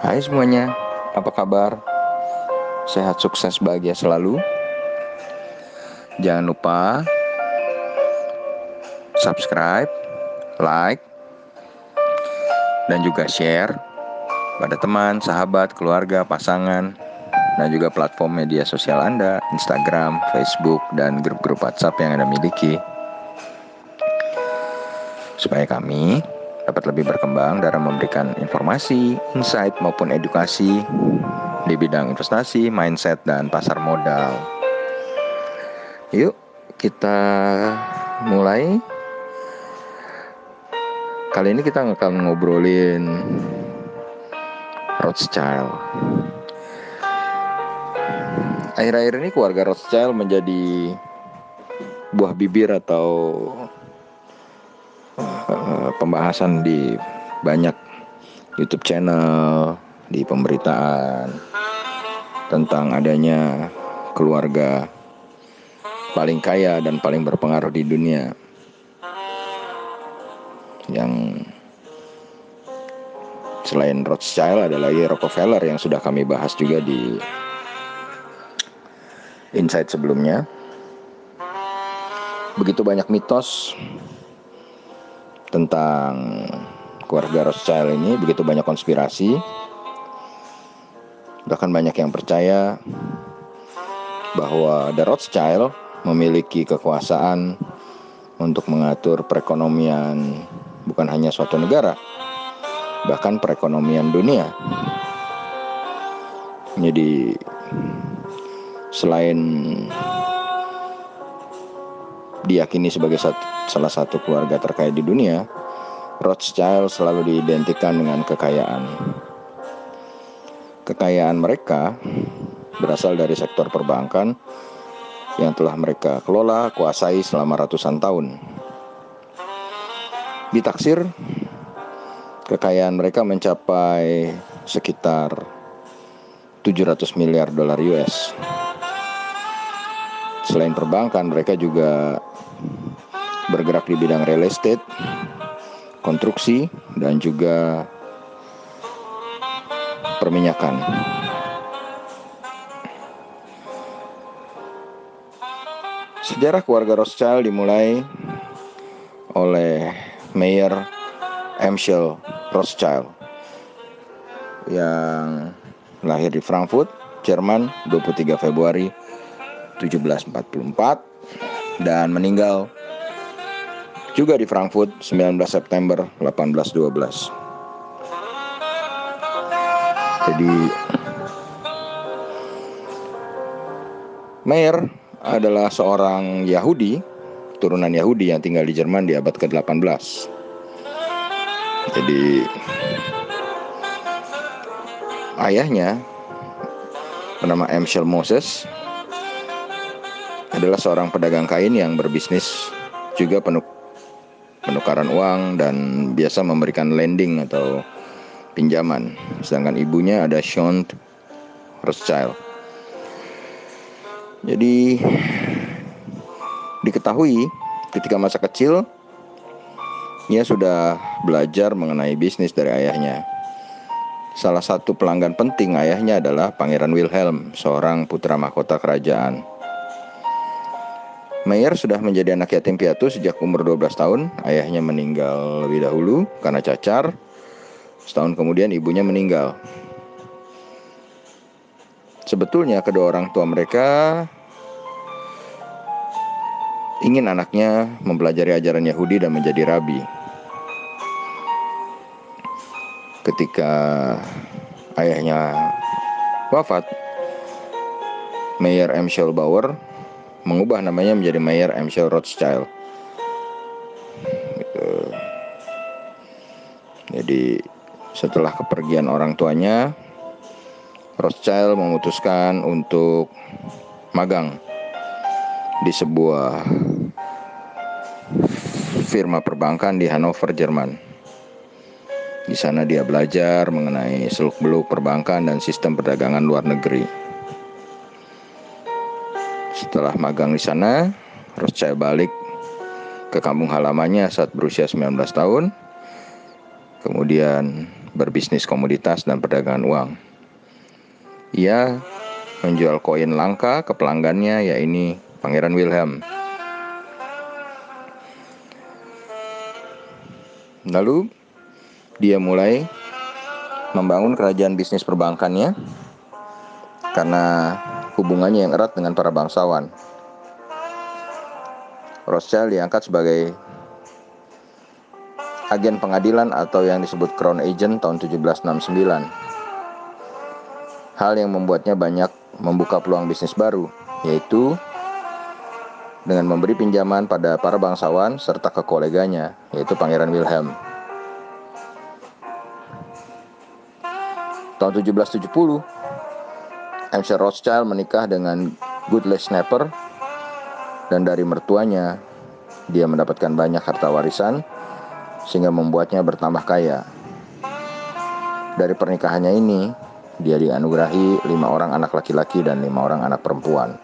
Hai semuanya, apa kabar? Sehat, sukses, bahagia selalu. Jangan lupa subscribe, like, dan juga share pada teman, sahabat, keluarga, pasangan, dan juga platform media sosial Anda, Instagram, Facebook, dan grup-grup WhatsApp yang Anda miliki, supaya kami dapat lebih berkembang dalam memberikan informasi, insight, maupun edukasi di bidang investasi, mindset, dan pasar modal. Yuk, kita mulai. Kali ini kita akan ngobrolin Rothschild. Akhir-akhir ini keluarga Rothschild menjadi buah bibir atau pembahasan di banyak YouTube channel, di pemberitaan tentang adanya keluarga paling kaya dan paling berpengaruh di dunia, yang selain Rothschild ada lagi Rockefeller yang sudah kami bahas juga di insight sebelumnya. Begitu banyak mitos tentang keluarga Rothschild ini, begitu banyak konspirasi. Bahkan banyak yang percaya bahwa The Rothschild memiliki kekuasaan untuk mengatur perekonomian bukan hanya suatu negara, bahkan perekonomian dunia. Jadi selain diyakini sebagai salah satu keluarga terkaya di dunia, Rothschild selalu diidentikan dengan kekayaan. Kekayaan mereka berasal dari sektor perbankan yang telah mereka kelola, kuasai selama ratusan tahun. Ditaksir, kekayaan mereka mencapai sekitar 700 miliar dolar US. Selain perbankan, mereka juga bergerak di bidang real estate, konstruksi, dan juga perminyakan. Sejarah keluarga Rothschild dimulai oleh Mayer Amschel Rothschild yang lahir di Frankfurt, Jerman 23 Februari 1744 dan meninggal juga di Frankfurt 19 September 1812. Jadi Mayer adalah seorang Yahudi, keturunan Yahudi yang tinggal di Jerman di abad ke-18. Jadi ayahnya bernama Amschel Moses adalah seorang pedagang kain yang berbisnis juga penukaran uang dan biasa memberikan lending atau pinjaman. Sedangkan ibunya ada Jeanne Rothschild. Jadi diketahui ketika masa kecil ia sudah belajar mengenai bisnis dari ayahnya. Salah satu pelanggan penting ayahnya adalah Pangeran Wilhelm, seorang putra mahkota kerajaan. Mayer sudah menjadi anak yatim piatu sejak umur 12 tahun. Ayahnya meninggal lebih dahulu karena cacar. Setahun kemudian ibunya meninggal. Sebetulnya kedua orang tua mereka ingin anaknya mempelajari ajaran Yahudi dan menjadi rabi. Ketika ayahnya wafat, Mayer Amschel Bauer mengubah namanya menjadi Mayer Amschel Rothschild. Jadi setelah kepergian orang tuanya, Rothschild memutuskan untuk magang di sebuah firma perbankan di Hanover, Jerman. Di sana dia belajar mengenai seluk-beluk perbankan dan sistem perdagangan luar negeri. Setelah magang di sana, Rothschild balik ke kampung halamannya saat berusia 19 tahun. Kemudian berbisnis komoditas dan perdagangan uang. Ia menjual koin langka ke pelanggannya, yaitu Pangeran Wilhelm. Lalu dia mulai membangun kerajaan bisnis perbankannya karena hubungannya yang erat dengan para bangsawan. Rothschild diangkat sebagai agen pengadilan atau yang disebut Crown Agent tahun 1769. Hal yang membuatnya banyak membuka peluang bisnis baru, yaitu dengan memberi pinjaman pada para bangsawan serta ke koleganya, yaitu Pangeran Wilhelm. Tahun 1770, Amschel Rothschild menikah dengan Gudle Snapper, dan dari mertuanya dia mendapatkan banyak harta warisan sehingga membuatnya bertambah kaya. Dari pernikahannya ini, dia dianugerahi 5 orang anak laki-laki dan 5 orang anak perempuan.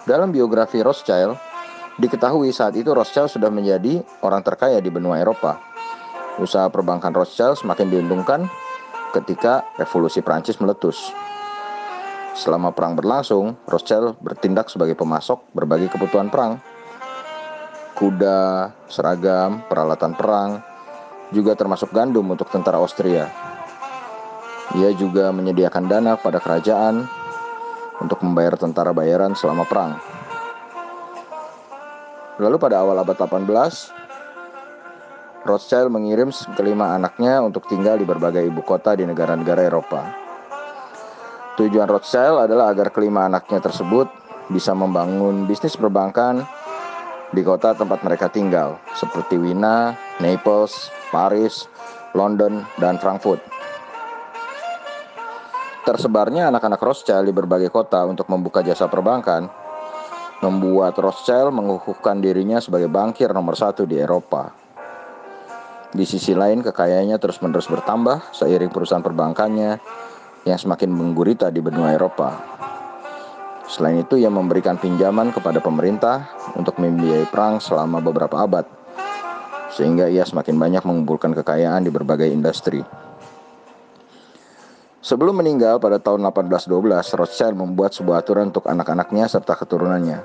Dalam biografi Rothschild, diketahui saat itu Rothschild sudah menjadi orang terkaya di benua Eropa. Usaha perbankan Rothschild semakin diuntungkan ketika revolusi Prancis meletus. Selama perang berlangsung, Rothschild bertindak sebagai pemasok berbagai kebutuhan perang. Kuda, seragam, peralatan perang, juga termasuk gandum untuk tentara Austria. Ia juga menyediakan dana pada kerajaan untuk membayar tentara bayaran selama perang. Lalu pada awal abad 18, Rothschild mengirim kelima anaknya untuk tinggal di berbagai ibu kota di negara-negara Eropa. Tujuan Rothschild adalah agar kelima anaknya tersebut bisa membangun bisnis perbankan di kota tempat mereka tinggal, seperti Wina, Naples, Paris, London, dan Frankfurt. Tersebarnya anak-anak Rothschild di berbagai kota untuk membuka jasa perbankan membuat Rothschild mengukuhkan dirinya sebagai bankir nomor 1 di Eropa. Di sisi lain, kekayaannya terus-menerus bertambah seiring perusahaan perbankannya yang semakin menggurita di benua Eropa. Selain itu, ia memberikan pinjaman kepada pemerintah untuk membiayai perang selama beberapa abad, sehingga ia semakin banyak mengumpulkan kekayaan di berbagai industri. Sebelum meninggal pada tahun 1812, Rothschild membuat sebuah aturan untuk anak-anaknya serta keturunannya,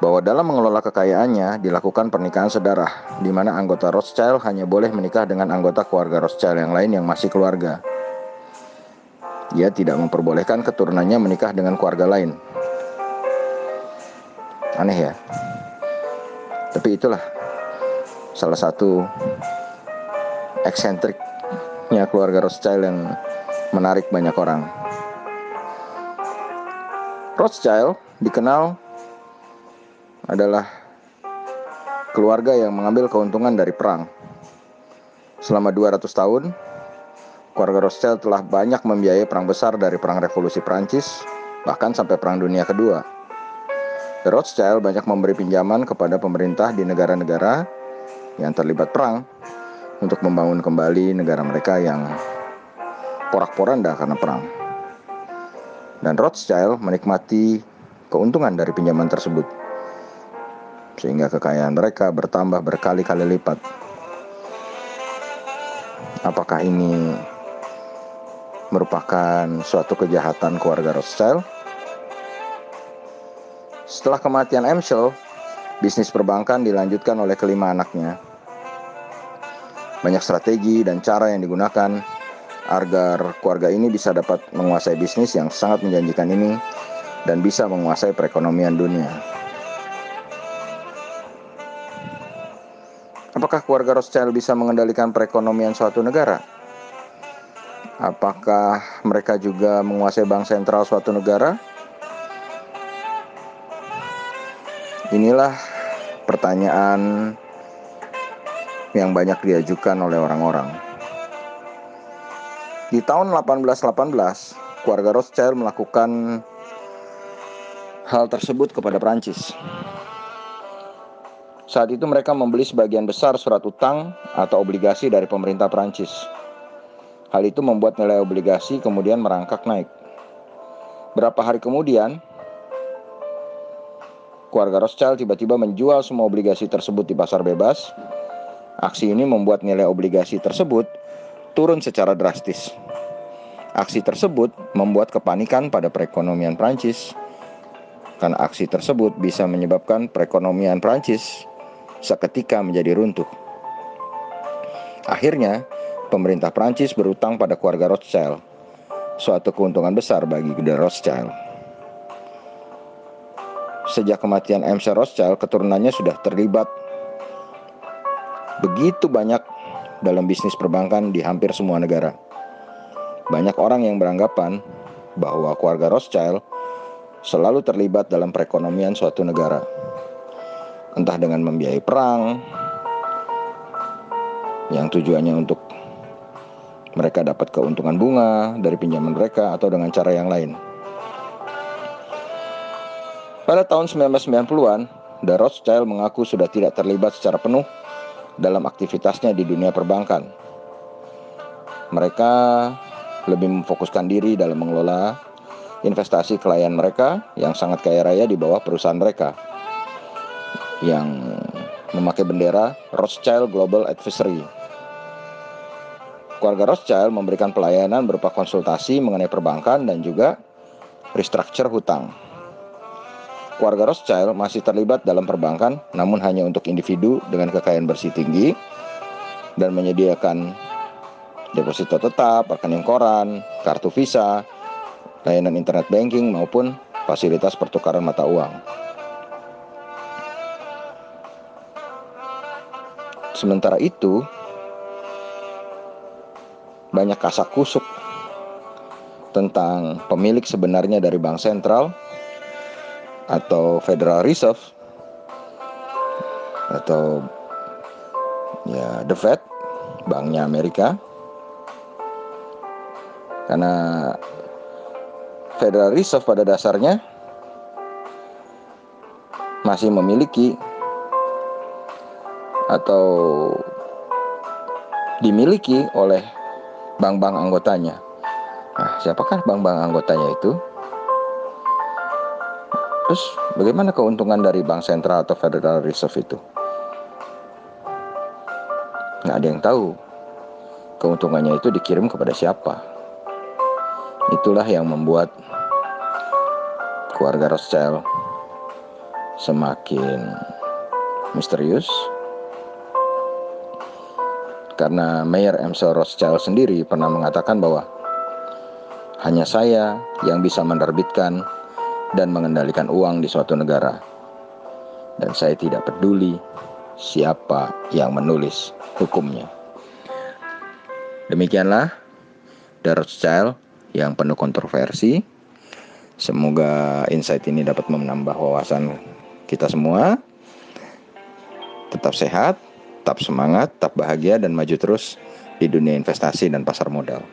bahwa dalam mengelola kekayaannya dilakukan pernikahan sedarah, di mana anggota Rothschild hanya boleh menikah dengan anggota keluarga Rothschild yang lain yang masih keluarga. Ia tidak memperbolehkan keturunannya menikah dengan keluarga lain. Aneh ya? Tapi itulah salah satu eksentriknya keluarga Rothschild yang menarik banyak orang. Rothschild dikenal adalah keluarga yang mengambil keuntungan dari perang. Selama 200 tahun, keluarga Rothschild telah banyak membiayai perang besar dari perang revolusi Prancis, bahkan sampai perang dunia kedua. Rothschild banyak memberi pinjaman kepada pemerintah di negara-negara yang terlibat perang untuk membangun kembali negara mereka yang porak-poranda karena perang. Dan Rothschild menikmati keuntungan dari pinjaman tersebut, sehingga kekayaan mereka bertambah berkali-kali lipat. Apakah ini merupakan suatu kejahatan keluarga Rothschild? Setelah kematian Amschel, bisnis perbankan dilanjutkan oleh kelima anaknya. Banyak strategi dan cara yang digunakan agar keluarga ini bisa dapat menguasai bisnis yang sangat menjanjikan ini dan bisa menguasai perekonomian dunia. Apakah keluarga Rothschild bisa mengendalikan perekonomian suatu negara? Apakah mereka juga menguasai bank sentral suatu negara? Inilah pertanyaan yang banyak diajukan oleh orang-orang. Di tahun 1818, keluarga Rothschild melakukan hal tersebut kepada Prancis. Saat itu mereka membeli sebagian besar surat utang atau obligasi dari pemerintah Prancis. Hal itu membuat nilai obligasi kemudian merangkak naik. Berapa hari kemudian, keluarga Rothschild tiba-tiba menjual semua obligasi tersebut di pasar bebas. Aksi ini membuat nilai obligasi tersebut turun secara drastis. Aksi tersebut membuat kepanikan pada perekonomian Prancis, karena aksi tersebut bisa menyebabkan perekonomian Prancis seketika menjadi runtuh. Akhirnya, pemerintah Prancis berutang pada keluarga Rothschild, suatu keuntungan besar bagi keluarga Rothschild. Sejak kematian MC Rothschild, keturunannya sudah terlibat begitu banyak dalam bisnis perbankan di hampir semua negara. Banyak orang yang beranggapan bahwa keluarga Rothschild selalu terlibat dalam perekonomian suatu negara, entah dengan membiayai perang yang tujuannya untuk mereka dapat keuntungan bunga dari pinjaman mereka, atau dengan cara yang lain. Pada tahun 1990-an, The Rothschild mengaku sudah tidak terlibat secara penuh dalam aktivitasnya di dunia perbankan. Mereka lebih memfokuskan diri dalam mengelola investasi klien mereka yang sangat kaya raya di bawah perusahaan mereka yang memakai bendera Rothschild Global Advisory. Keluarga Rothschild memberikan pelayanan berupa konsultasi mengenai perbankan dan juga restructure hutang. Keluarga Rothschild masih terlibat dalam perbankan, namun hanya untuk individu dengan kekayaan bersih tinggi, dan menyediakan deposito tetap, rekening koran, kartu Visa, layanan internet banking, maupun fasilitas pertukaran mata uang. Sementara itu, banyak kasak-kusuk tentang pemilik sebenarnya dari bank sentral atau Federal Reserve atau The Fed, banknya Amerika. Karena Federal Reserve pada dasarnya masih memiliki atau dimiliki oleh bank-bank anggotanya. Nah, siapakah bank-bank anggotanya itu? Terus bagaimana keuntungan dari bank sentral atau Federal Reserve itu? Nggak ada yang tahu. Keuntungannya itu dikirim kepada siapa? Itulah yang membuat keluarga Rothschild semakin misterius. Karena Mayer MC Rothschild sendiri pernah mengatakan bahwa hanya saya yang bisa menerbitkan dan mengendalikan uang di suatu negara, dan saya tidak peduli siapa yang menulis hukumnya. Demikianlah The Rothschild yang penuh kontroversi. Semoga insight ini dapat menambah wawasan kita semua. Tetap sehat, tetap semangat, tetap bahagia, dan maju terus di dunia investasi dan pasar modal.